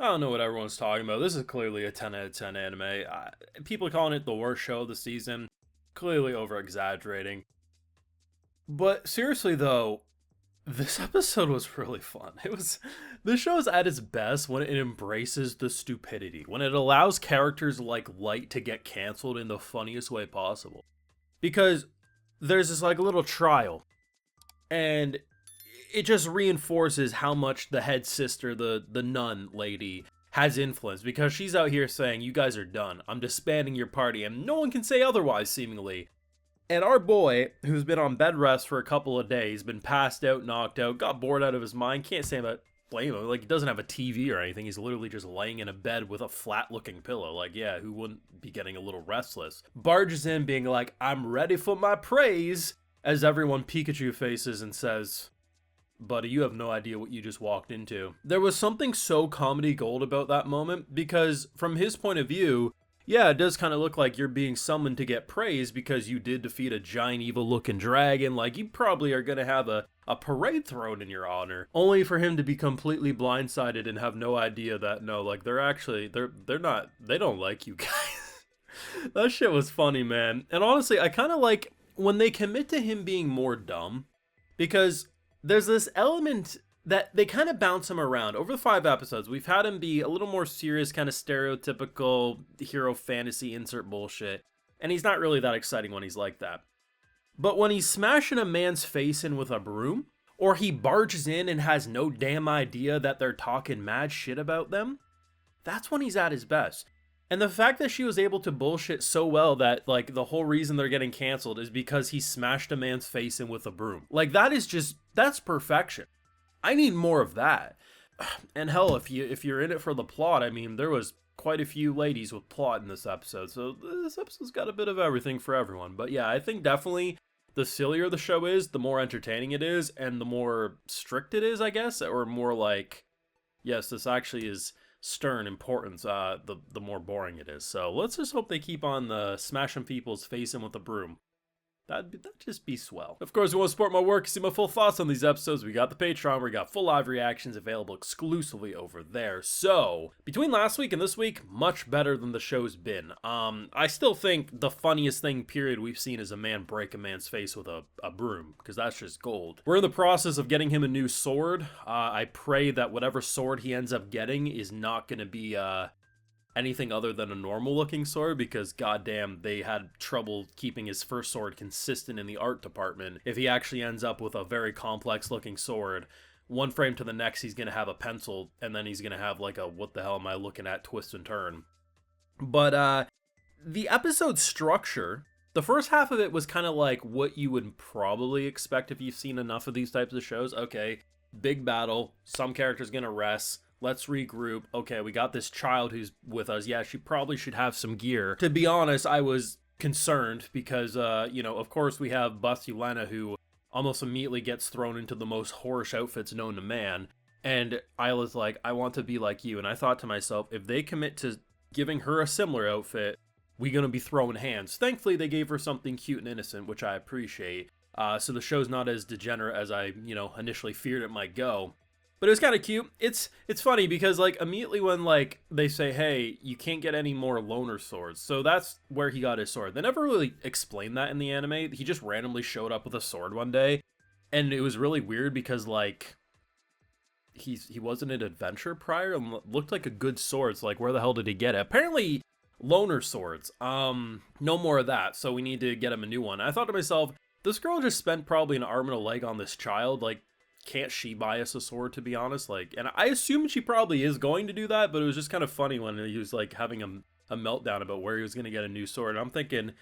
I don't know what everyone's talking about. This is clearly a 10 out of 10 anime. People calling it the worst show of the season, clearly over exaggerating. But seriously though, this episode was really fun. This show is at its best when it embraces the stupidity, when it allows characters like Light to get canceled in the funniest way possible. Because there's this like little trial, and it just reinforces how much the head sister, the nun lady, has influence, because she's out here saying, you guys are done, I'm disbanding your party, and no one can say otherwise, seemingly. And our boy, who's been on bed rest for a couple of days, been passed out, knocked out, got bored out of his mind, can't say about blame him, like he doesn't have a TV or anything, he's literally just laying in a bed with a flat looking pillow, like yeah, who wouldn't be getting a little restless? Barges in being like, I'm ready for my praise, as everyone Pikachu faces and says, buddy, you have no idea what you just walked into. There was something so comedy gold about that moment, because from his point of view, yeah, it does kind of look like you're being summoned to get praise because you did defeat a giant evil looking dragon, like you probably are going to have a parade thrown in your honor, only for him to be completely blindsided and have no idea that no, like they don't like you guys. That shit was funny, man. And honestly, I kind of like when they commit to him being more dumb, because there's this element that they kind of bounce him around. Over the 5 episodes, we've had him be a little more serious, kind of stereotypical hero fantasy insert bullshit, and he's not really that exciting when he's like that. But when he's smashing a man's face in with a broom, or he barges in and has no damn idea that they're talking mad shit about them, that's when he's at his best. And the fact that she was able to bullshit so well that, like, the whole reason they're getting canceled is because he smashed a man's face in with a broom. Like, that's perfection. I need more of that. And hell, if you're in it for the plot, I mean, there was quite a few ladies with plot in this episode, so this episode's got a bit of everything for everyone. But yeah, I think definitely the sillier the show is, the more entertaining it is, and the more strict it is, I guess, or more like, yes, this actually is stern importance, the more boring it is. So let's just hope they keep on smashing people's face in with a broom. That'd just be swell. Of course, if you want to support my work, see my full thoughts on these episodes, we got the Patreon, where we got full live reactions available exclusively over there. So, between last week and this week, much better than the show's been. I still think the funniest thing, period, we've seen is a man break a man's face with a broom, because that's just gold. We're in the process of getting him a new sword. I pray that whatever sword he ends up getting is not going to be, anything other than a normal looking sword, because goddamn, they had trouble keeping his first sword consistent in the art department. If he actually ends up with a very complex looking sword, one frame to the next he's gonna have a pencil, and then he's gonna have like a what the hell am I looking at twist and turn. But the episode structure, the first half of it was kind of like what you would probably expect if you've seen enough of these types of shows. Okay, big battle, some character's gonna rest, let's regroup. Okay, we got this child who's with us. Yeah, she probably should have some gear. To be honest, I was concerned because, of course we have Busty Lena, who almost immediately gets thrown into the most whorish outfits known to man. And Isla's like, I want to be like you. And I thought to myself, if they commit to giving her a similar outfit, we're going to be throwing hands. Thankfully, they gave her something cute and innocent, which I appreciate. So the show's not as degenerate as I, initially feared it might go. But it was kind of cute. It's funny because, like, immediately when, like, they say, hey, you can't get any more loner swords. So that's where he got his sword. They never really explained that in the anime. He just randomly showed up with a sword one day. And it was really weird because, like, he wasn't an adventure prior and looked like a good sword. So, like, where the hell did he get it? Apparently, loner swords. No more of that. So we need to get him a new one. I thought to myself, this girl just spent probably an arm and a leg on this child. Like, can't she buy us a sword, to be honest? Like, and I assume she probably is going to do that, but it was just kind of funny when he was like having a meltdown about where he was going to get a new sword. And I'm thinking,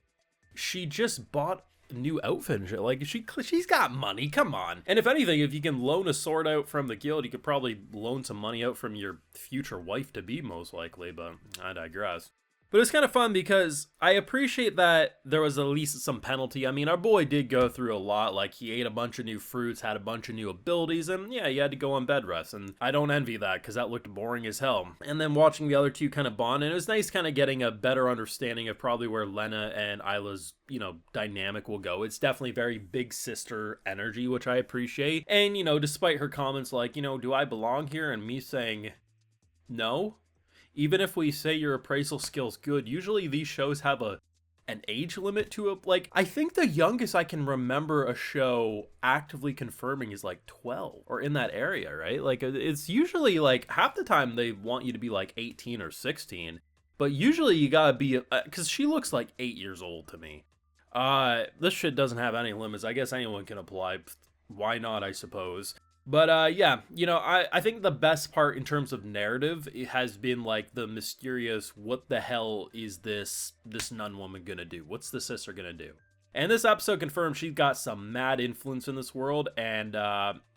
she just bought a new outfit and shit. Like, she's got money, come on. And if anything, if you can loan a sword out from the guild, you could probably loan some money out from your future wife-to-be, most likely, but I digress. But it's kind of fun because I appreciate that there was at least some penalty. I mean, our boy did go through a lot. Like, he ate a bunch of new fruits, had a bunch of new abilities, and yeah, he had to go on bed rest. And I don't envy that because that looked boring as hell. And then watching the other two kind of bond, and it was nice kind of getting a better understanding of probably where Lena and Isla's, dynamic will go. It's definitely very big sister energy, which I appreciate. And, despite her comments like, do I belong here? And me saying, no. Even if we say your appraisal skill's good, usually these shows have an age limit to it. Like, I think the youngest I can remember a show actively confirming is like 12 or in that area, right? Like, it's usually like half the time they want you to be like 18 or 16, but usually you gotta be, because she looks like 8 years old to me. This shit doesn't have any limits. I guess anyone can apply. Why not, I suppose. But yeah, you know, I think the best part in terms of narrative, it has been like the mysterious, what the hell is this nun woman gonna do? What's the sister gonna do? And this episode confirmed she's got some mad influence in this world, and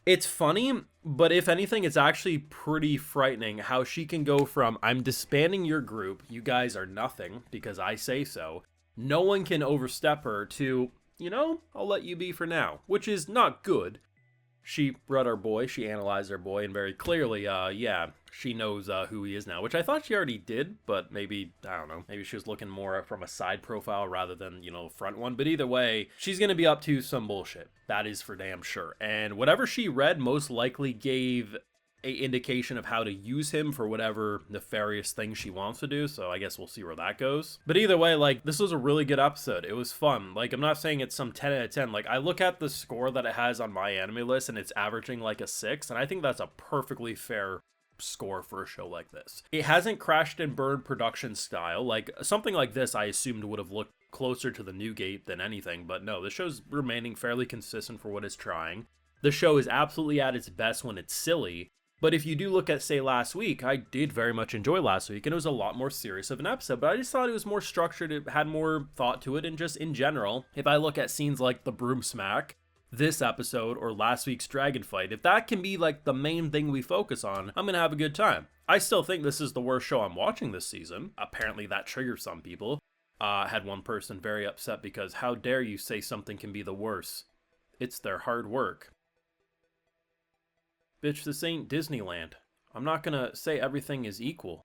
it's funny, but if anything, it's actually pretty frightening how she can go from, I'm disbanding your group, you guys are nothing, because I say so, no one can overstep her, to, you know, I'll let you be for now, which is not good. She read our boy, she analyzed our boy, and very clearly, yeah, she knows who he is now, which I thought she already did, but maybe, I don't know, maybe she was looking more from a side profile rather than, you know, front one, but either way, she's gonna be up to some bullshit. That is for damn sure. And whatever she read most likely gave a indication of how to use him for whatever nefarious thing she wants to do, so I guess we'll see where that goes. But either way, like, this was a really good episode. It was fun. Like, I'm not saying it's some 10 out of 10. Like, I look at the score that it has on my anime list, and it's averaging like a 6, and I think that's a perfectly fair score for a show like this. It hasn't crashed and burned production style. Like, something like this I assumed would have looked closer to the Newgate than anything, but no, the show's remaining fairly consistent for what it's trying. The show is absolutely at its best when it's silly. But if you do look at, say, last week, I did very much enjoy last week, and it was a lot more serious of an episode, but I just thought it was more structured, it had more thought to it, and just in general, if I look at scenes like the Broom Smack, this episode, or last week's Dragon Fight, if that can be, like, the main thing we focus on, I'm gonna have a good time. I still think this is the worst show I'm watching this season. Apparently that triggers some people. Had one person very upset because, how dare you say something can be the worst? It's their hard work. Bitch, this ain't Disneyland. I'm not gonna say everything is equal.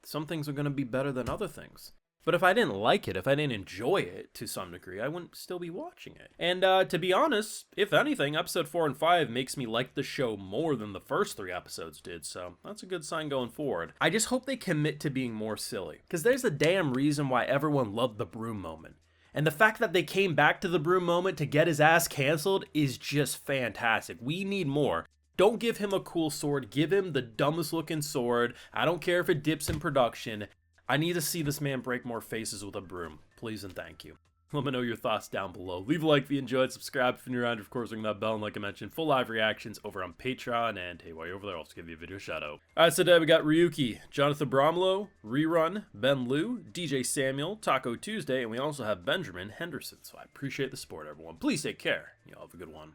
Some things are gonna be better than other things. But if I didn't like it, if I didn't enjoy it to some degree, I wouldn't still be watching it. And to be honest, if anything, episode 4 and 5 makes me like the show more than the first 3 episodes did, so that's a good sign going forward. I just hope they commit to being more silly, because there's a damn reason why everyone loved the Broom moment. And the fact that they came back to the Broom moment to get his ass canceled is just fantastic. We need more. Don't give him a cool sword, give him the dumbest looking sword. I don't care if it dips in production. I need to see this man break more faces with a broom. Please and thank you. Let me know your thoughts down below. Leave a like if you enjoyed, subscribe if you're new around, of course ring that bell, and like I mentioned, full live reactions over on Patreon, and hey, while you're over there, I'll also give you a video shout out. Alright, so today we got Ryuki, Jonathan Bromlow, Rerun, Ben Liu, DJ Samuel, Taco Tuesday, and we also have Benjamin Henderson. So I appreciate the support, everyone. Please take care. Y'all have a good one.